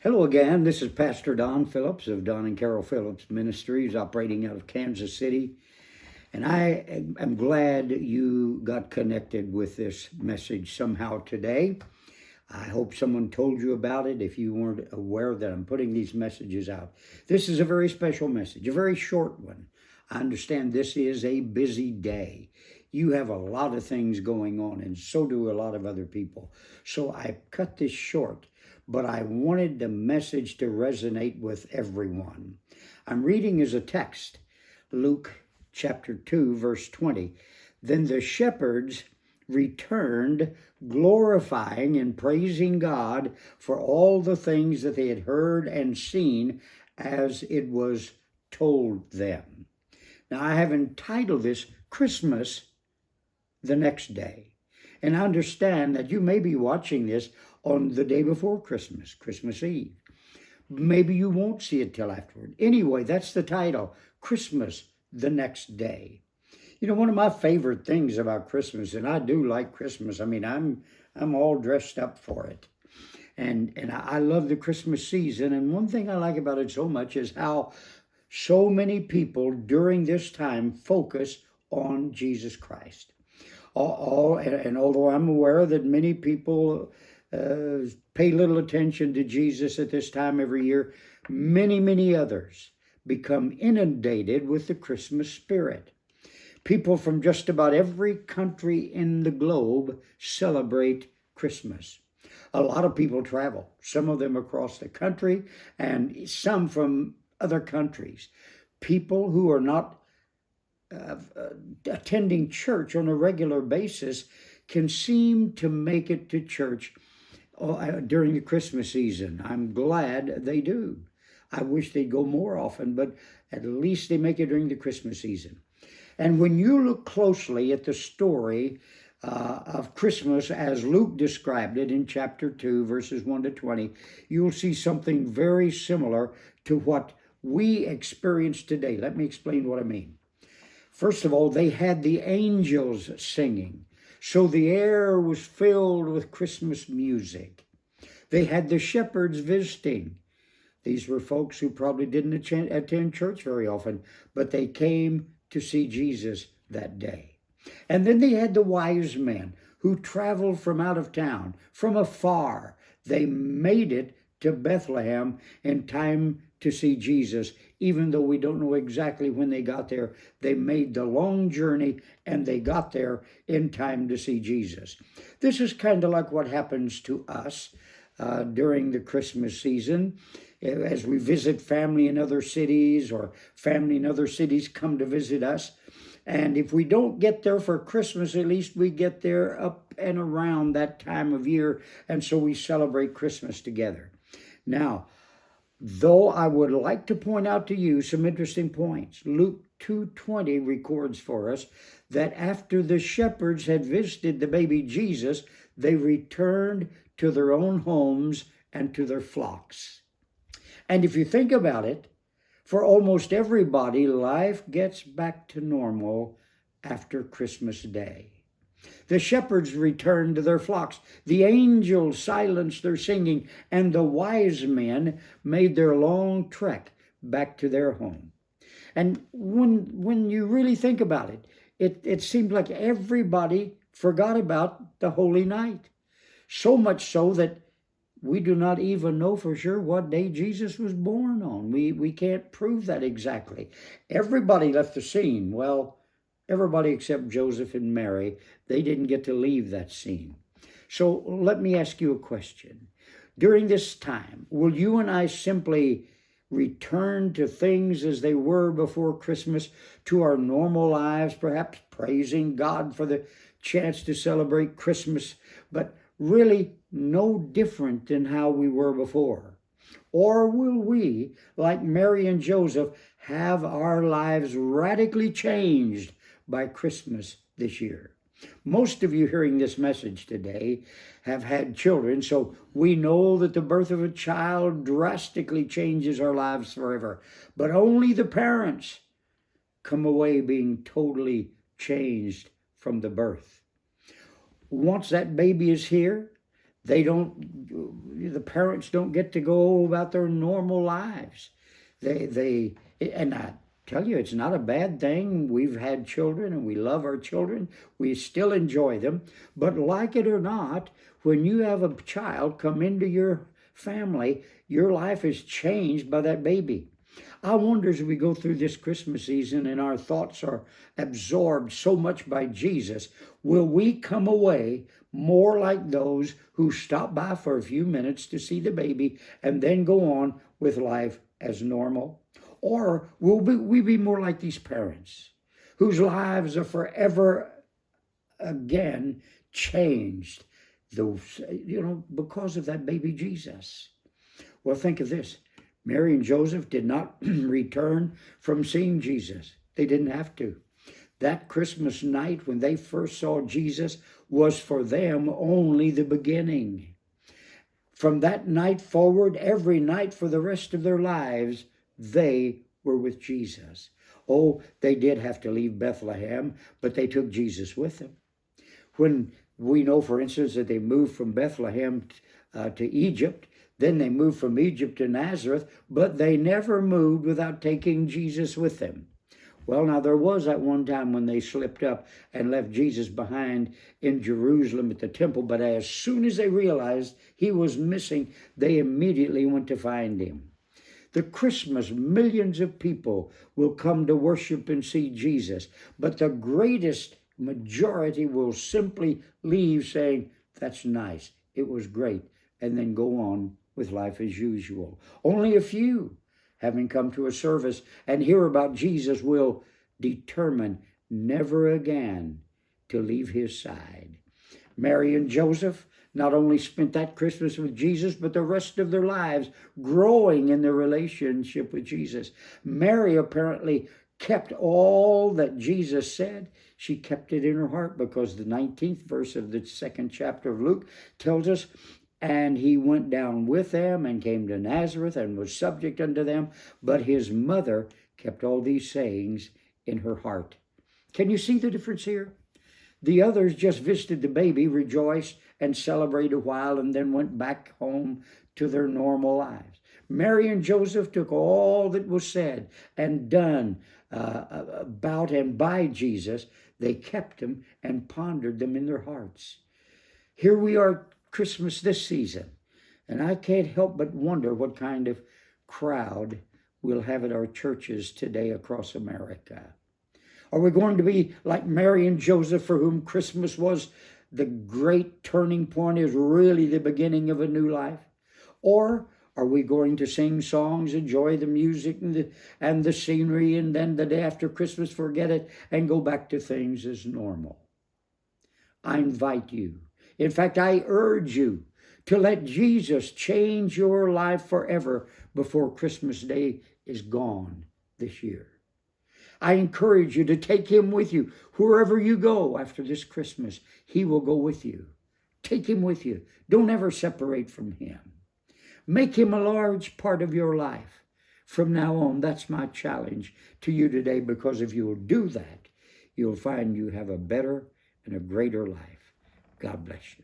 Hello again. This is Pastor Don Phillips of Don and Carol Phillips Ministries, operating out of Kansas City. And I am glad you got connected with this message somehow today. I hope someone told you about it if you weren't aware that I'm putting these messages out. This is a very special message, a very short one. I understand this is a busy day. You have a lot of things going on, and so do a lot of other people. So I cut this short, but I wanted the message to resonate with everyone. I'm reading as a text, Luke chapter 2, verse 20. Then the shepherds returned, glorifying and praising God for all the things that they had heard and seen as it was told them. Now, I have entitled this Christmas the Next Day. And I understand that you may be watching this on the day before Christmas, Christmas Eve. Maybe you won't see it till afterward. Anyway, that's the title, Christmas the Next Day. You know, one of my favorite things about Christmas, and I do like Christmas. I mean, I'm all dressed up for it. And I love the Christmas season. And one thing I like about it so much is how so many people during this time focus on Jesus Christ. And although I'm aware that many people pay little attention to Jesus at this time every year, many others become inundated with the Christmas spirit. People from just about every country in the globe celebrate Christmas. A lot of people travel, some of them across the country and some from other countries. People who are not attending church on a regular basis can seem to make it to church during the Christmas season. I'm glad they do. I wish they'd go more often, but at least they make it during the Christmas season. And when you look closely at the story of Christmas as Luke described it in chapter 2, verses 1 to 20, you'll see something very similar to what we experience today. Let me explain what I mean. First of all, they had the angels singing, so the air was filled with Christmas music. They had the shepherds visiting. These were folks who probably didn't attend church very often, but they came to see Jesus that day. And then they had the wise men who traveled from out of town, from afar. They made it to Bethlehem in time to see Jesus. Even though we don't know exactly when they got there, they made the long journey and they got there in time to see Jesus. This is kind of like what happens to us during the Christmas season. As we visit family in other cities, or family in other cities come to visit us. And if we don't get there for Christmas, at least we get there up and around that time of year. And so we celebrate Christmas together. Now, though I would like to point out to you some interesting points, Luke 2:20 records for us that after the shepherds had visited the baby Jesus, they returned to their own homes and to their flocks. And if you think about it, for almost everybody, life gets back to normal after Christmas Day. The shepherds returned to their flocks. The angels silenced their singing, and the wise men made their long trek back to their home. And when you really think about it, it seemed like everybody forgot about the holy night. So much so that we do not even know for sure what day Jesus was born on. We can't prove that exactly. Everybody left the scene. Well, everybody except Joseph and Mary. They didn't get to leave that scene. So let me ask you a question. During this time, will you and I simply return to things as they were before Christmas, to our normal lives, perhaps praising God for the chance to celebrate Christmas, but really no different than how we were before? Or will we, like Mary and Joseph, have our lives radically changed by Christmas this year? Most of you hearing this message today have had children, so we know that the birth of a child drastically changes our lives forever. But only the parents come away being totally changed from the birth. Once that baby is here, they the parents don't get to go about their normal lives. And I tell you, it's not a bad thing. We've had children and we love our children. We still enjoy them. But like it or not, when you have a child come into your family, your life is changed by that baby. I wonder, as we go through this Christmas season and our thoughts are absorbed so much by Jesus, will we come away more like those who stop by for a few minutes to see the baby and then go on with life as normal? Or will we be more like these parents whose lives are forever again changed, because of that baby Jesus? Well, think of this. Mary and Joseph did not return from seeing Jesus. They didn't have to. That Christmas night when they first saw Jesus was for them only the beginning. From that night forward, every night for the rest of their lives, they were with Jesus. Oh, they did have to leave Bethlehem, but they took Jesus with them. When we know, for instance, that they moved from Bethlehem to Egypt, then they moved from Egypt to Nazareth, but they never moved without taking Jesus with them. Well, now there was that one time when they slipped up and left Jesus behind in Jerusalem at the temple, but as soon as they realized he was missing, they immediately went to find him. The Christmas, millions of people will come to worship and see Jesus, but the greatest majority will simply leave saying, "That's nice, it was great," and then go on with life as usual. Only a few, having come to a service and hear about Jesus, will determine never again to leave his side. Mary and Joseph not only spent that Christmas with Jesus, but the rest of their lives growing in their relationship with Jesus. Mary apparently kept all that Jesus said. She kept it in her heart, because the 19th verse of the second chapter of Luke tells us, "And he went down with them and came to Nazareth and was subject unto them. But his mother kept all these sayings in her heart." Can you see the difference here? The others just visited the baby, rejoiced, and celebrated a while, and then went back home to their normal lives. Mary and Joseph took all that was said and done about and by Jesus. They kept them and pondered them in their hearts. Here we are, Christmas this season, and I can't help but wonder what kind of crowd we'll have at our churches today across America. Are we going to be like Mary and Joseph, for whom Christmas was the great turning point, is really the beginning of a new life? Or are we going to sing songs, enjoy the music and the scenery, and then the day after Christmas forget it and go back to things as normal? I invite you, in fact, I urge you to let Jesus change your life forever before Christmas Day is gone this year. I encourage you to take him with you. Wherever you go after this Christmas, he will go with you. Take him with you. Don't ever separate from him. Make him a large part of your life from now on. That's my challenge to you today, because if you will do that, you'll find you have a better and a greater life. God bless you.